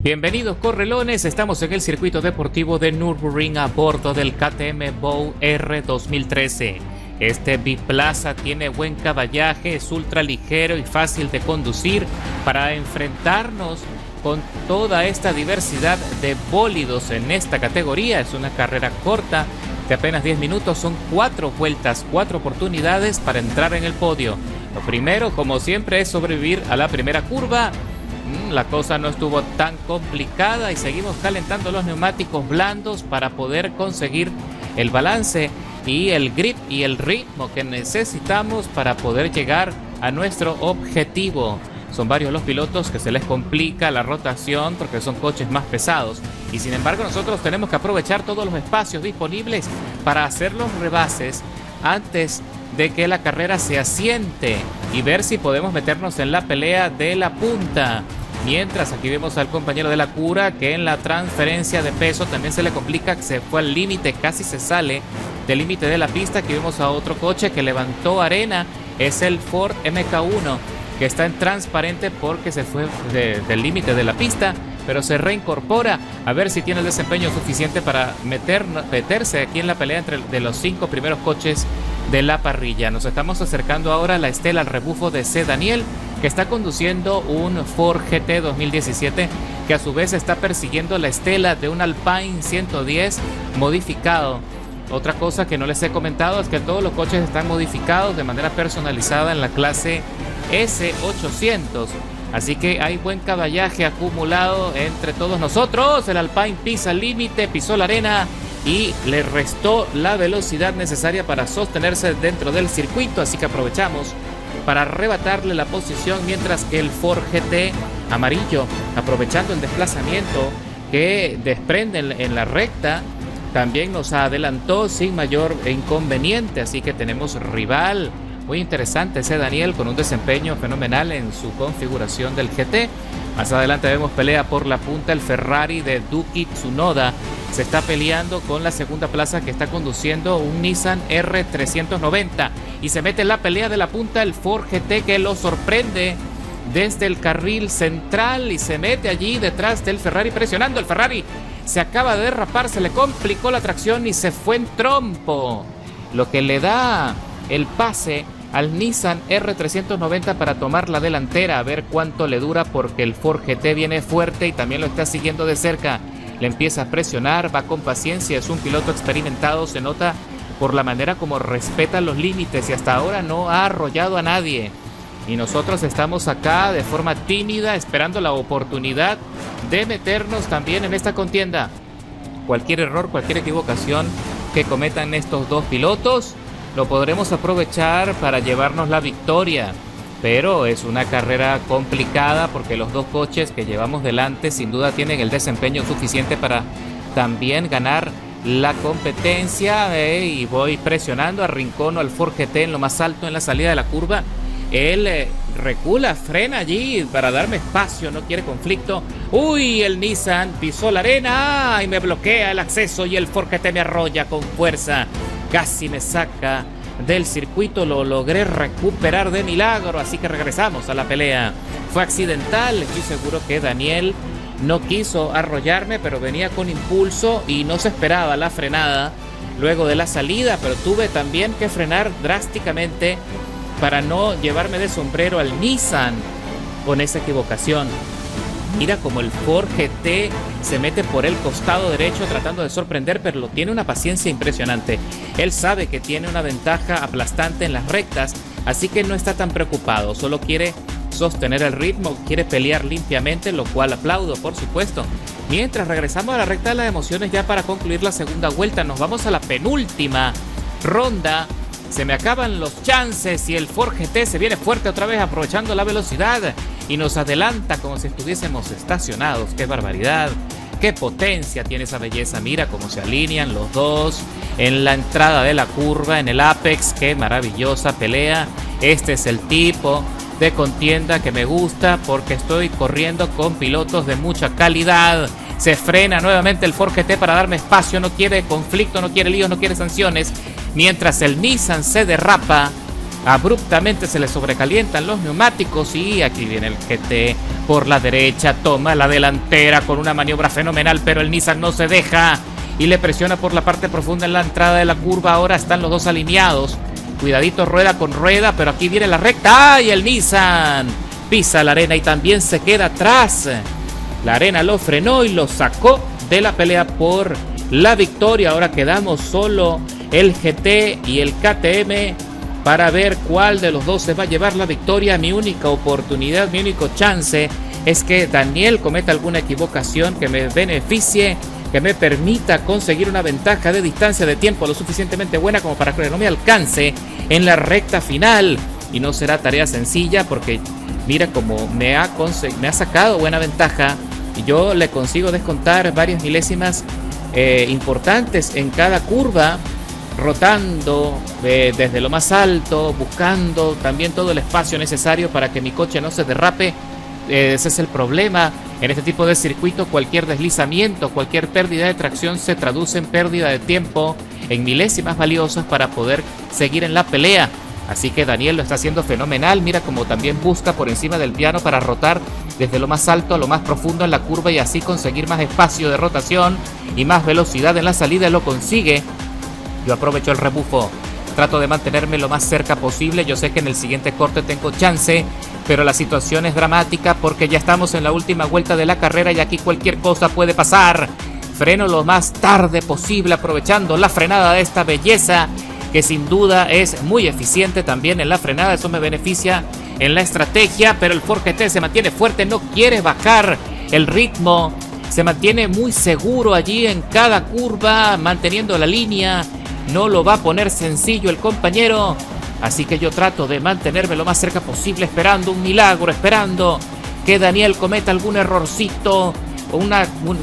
Bienvenidos correlones, estamos en el circuito deportivo de Nürburgring a bordo del KTM Bow R 2013. Este biplaza tiene buen caballaje, es ultra ligero y fácil de conducir para enfrentarnos con toda esta diversidad de bólidos en esta categoría. Es una carrera corta de apenas 10 minutos, son 4 vueltas, 4 oportunidades para entrar en el podio. Lo primero, como siempre, es sobrevivir a la primera curva. La cosa no estuvo tan complicada y seguimos calentando los neumáticos blandos para poder conseguir el balance y el grip y el ritmo que necesitamos para poder llegar a nuestro objetivo. Son varios los pilotos que se les complica la rotación porque son coches más pesados y sin embargo nosotros tenemos que aprovechar todos los espacios disponibles para hacer los rebases antes de que la carrera se asiente y ver si podemos meternos en la pelea de la punta. Mientras aquí vemos al compañero de la cura que en la transferencia de peso también se le complica, que se fue al límite, casi se sale del límite de la pista. Aquí vemos a otro coche que levantó arena, es el Ford MK1 que está en transparente porque se fue del límite de la pista, pero se reincorpora a ver si tiene el desempeño suficiente para meterse aquí en la pelea de los 5 primeros coches de la parrilla. Nos estamos acercando ahora a la estela, al rebufo de C. Daniel, que está conduciendo un Ford GT 2017, que a su vez está persiguiendo la estela de un Alpine 110 modificado. Otra cosa que no les he comentado es que todos los coches están modificados de manera personalizada en la clase S800. Así que hay buen caballaje acumulado entre todos nosotros. El Alpine pisa el límite, pisó la arena y le restó la velocidad necesaria para sostenerse dentro del circuito. Así que aprovechamos para arrebatarle la posición, mientras que el Ford GT amarillo, aprovechando el desplazamiento que desprende en la recta, también nos adelantó sin mayor inconveniente. Así que tenemos rival muy interesante, ese Daniel, con un desempeño fenomenal en su configuración del GT. Más adelante vemos pelea por la punta. El Ferrari de Yuki Tsunoda se está peleando con la segunda plaza, que está conduciendo un Nissan R390, y se mete en la pelea de la punta el Ford GT, que lo sorprende desde el carril central y se mete allí detrás del Ferrari presionando. El Ferrari se acaba de derrapar, se le complicó la tracción y se fue en trompo, lo que le da el pase al Nissan R390 para tomar la delantera, a ver cuánto le dura, porque el Ford GT viene fuerte y también lo está siguiendo de cerca. Le empieza a presionar, va con paciencia, es un piloto experimentado, se nota por la manera como respeta los límites y hasta ahora no ha arrollado a nadie. Y nosotros estamos acá de forma tímida, esperando la oportunidad de meternos también en esta contienda. Cualquier error, cualquier equivocación que cometan estos dos pilotos lo podremos aprovechar para llevarnos la victoria, pero es una carrera complicada porque los dos coches que llevamos delante sin duda tienen el desempeño suficiente para también ganar la competencia. Y voy presionando, arrincono al Ford GT en lo más alto en la salida de la curva. Él recula, frena allí para darme espacio, no quiere conflicto. Uy, el Nissan pisó la arena y me bloquea el acceso y el Ford GT me arrolla con fuerza. Casi me saca del circuito, lo logré recuperar de milagro, así que regresamos a la pelea. Fue accidental, estoy seguro que Daniel no quiso arrollarme, pero venía con impulso y no se esperaba la frenada luego de la salida, pero tuve también que frenar drásticamente para no llevarme de sombrero al Nissan con esa equivocación. Mira como el Ford GT se mete por el costado derecho tratando de sorprender, pero tiene una paciencia impresionante. Él sabe que tiene una ventaja aplastante en las rectas, así que no está tan preocupado. Solo quiere sostener el ritmo, quiere pelear limpiamente, lo cual aplaudo, por supuesto. Mientras regresamos a la recta de las emociones ya para concluir la segunda vuelta, nos vamos a la penúltima ronda. Se me acaban los chances y el Ford GT se viene fuerte otra vez aprovechando la velocidad y nos adelanta como si estuviésemos estacionados. ¡Qué barbaridad! ¡Qué potencia tiene esa belleza! Mira cómo se alinean los dos en la entrada de la curva, en el apex. ¡Qué maravillosa pelea! Este es el tipo de contienda que me gusta porque estoy corriendo con pilotos de mucha calidad. Se frena nuevamente el Ford GT para darme espacio, no quiere conflicto, no quiere líos, no quiere sanciones. Mientras el Nissan se derrapa Abruptamente se le sobrecalientan los neumáticos y aquí viene el GT por la derecha, toma la delantera con una maniobra fenomenal, pero el Nissan no se deja y le presiona por la parte profunda en la entrada de la curva. Ahora están los dos alineados, cuidadito rueda con rueda, pero aquí viene la recta. ¡Ay! El Nissan pisa la arena y también se queda atrás. La arena lo frenó y lo sacó de la pelea por la victoria. Ahora quedamos solo el GT y el KTM para ver cuál de los dos se va a llevar la victoria. Mi única oportunidad, mi único chance es que Daniel cometa alguna equivocación que me beneficie, que me permita conseguir una ventaja de distancia de tiempo lo suficientemente buena como para que no me alcance en la recta final. Y no será tarea sencilla porque mira cómo me ha sacado buena ventaja y yo le consigo descontar varias milésimas importantes en cada curva, rotando desde lo más alto, buscando también todo el espacio necesario para que mi coche no se derrape. Ese es el problema en este tipo de circuito. Cualquier deslizamiento, cualquier pérdida de tracción se traduce en pérdida de tiempo, en milésimas valiosas para poder seguir en la pelea. Así que Daniel lo está haciendo fenomenal. Mira cómo también busca por encima del piano para rotar desde lo más alto a lo más profundo en la curva y así conseguir más espacio de rotación y más velocidad en la salida. Lo consigue. Yo aprovecho el rebufo, trato de mantenerme lo más cerca posible. Yo sé que en el siguiente corte tengo chance, pero la situación es dramática porque ya estamos en la última vuelta de la carrera y aquí cualquier cosa puede pasar. Freno lo más tarde posible aprovechando la frenada de esta belleza que sin duda es muy eficiente también en la frenada. Eso me beneficia en la estrategia, pero el Ford GT se mantiene fuerte, no quiere bajar el ritmo, se mantiene muy seguro allí en cada curva, manteniendo la línea. No lo va a poner sencillo el compañero, así que yo trato de mantenerme lo más cerca posible, esperando un milagro, esperando que Daniel cometa algún errorcito o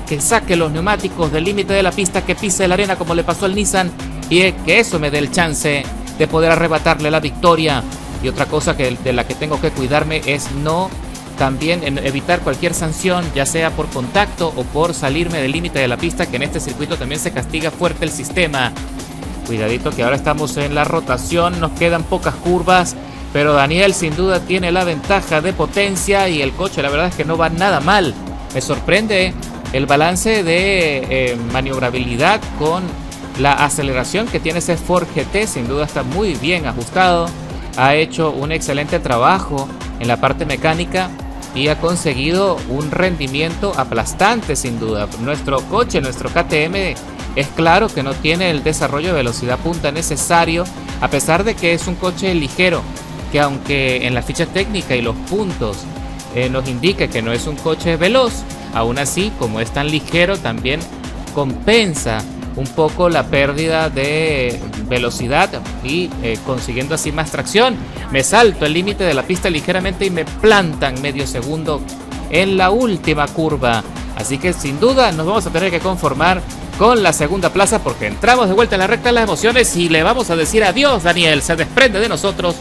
que saque los neumáticos del límite de la pista, que pise la arena como le pasó al Nissan y que eso me dé el chance de poder arrebatarle la victoria. Y otra cosa de la que tengo que cuidarme es también evitar cualquier sanción, ya sea por contacto o por salirme del límite de la pista, que en este circuito también se castiga fuerte el sistema. Cuidadito que ahora estamos en la rotación, nos quedan pocas curvas, pero Daniel sin duda tiene la ventaja de potencia y el coche la verdad es que no va nada mal. Me sorprende el balance de maniobrabilidad con la aceleración que tiene ese Ford GT, sin duda está muy bien ajustado, ha hecho un excelente trabajo en la parte mecánica y ha conseguido un rendimiento aplastante sin duda. Nuestro coche, nuestro KTM, es claro que no tiene el desarrollo de velocidad punta necesario, a pesar de que es un coche ligero, que aunque en la ficha técnica y los puntos nos indica que no es un coche veloz, aún así, como es tan ligero, también compensa un poco la pérdida de velocidad y consiguiendo así más tracción. Me salto el límite de la pista ligeramente y me plantan medio segundo en la última curva. Así que sin duda nos vamos a tener que conformar con la segunda plaza porque entramos de vuelta en la recta de las emociones y le vamos a decir adiós. Daniel se desprende de nosotros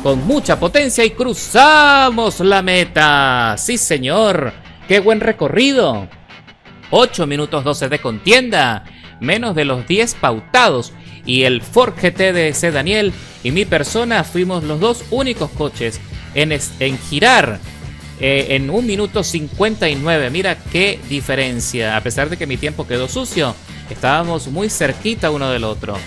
con mucha potencia y cruzamos la meta. Sí, señor. ¡Qué buen recorrido! 8 minutos 12 de contienda, menos de los 10 pautados. Y el Ford GT de ese Daniel y mi persona fuimos los dos únicos coches en girar en 1 minuto 59. Mira qué diferencia. A pesar de que mi tiempo quedó sucio, estábamos muy cerquita uno del otro.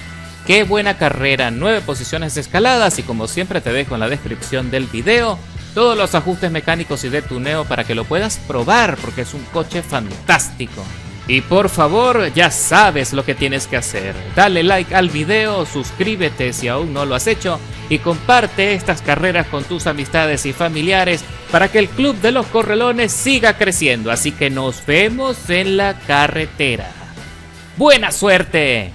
Qué buena carrera, 9 posiciones escaladas y como siempre te dejo en la descripción del video todos los ajustes mecánicos y de tuneo para que lo puedas probar porque es un coche fantástico. Y por favor, ya sabes lo que tienes que hacer. Dale like al video, suscríbete si aún no lo has hecho y comparte estas carreras con tus amistades y familiares para que el Club de los Correlones siga creciendo. Así que nos vemos en la carretera. ¡Buena suerte!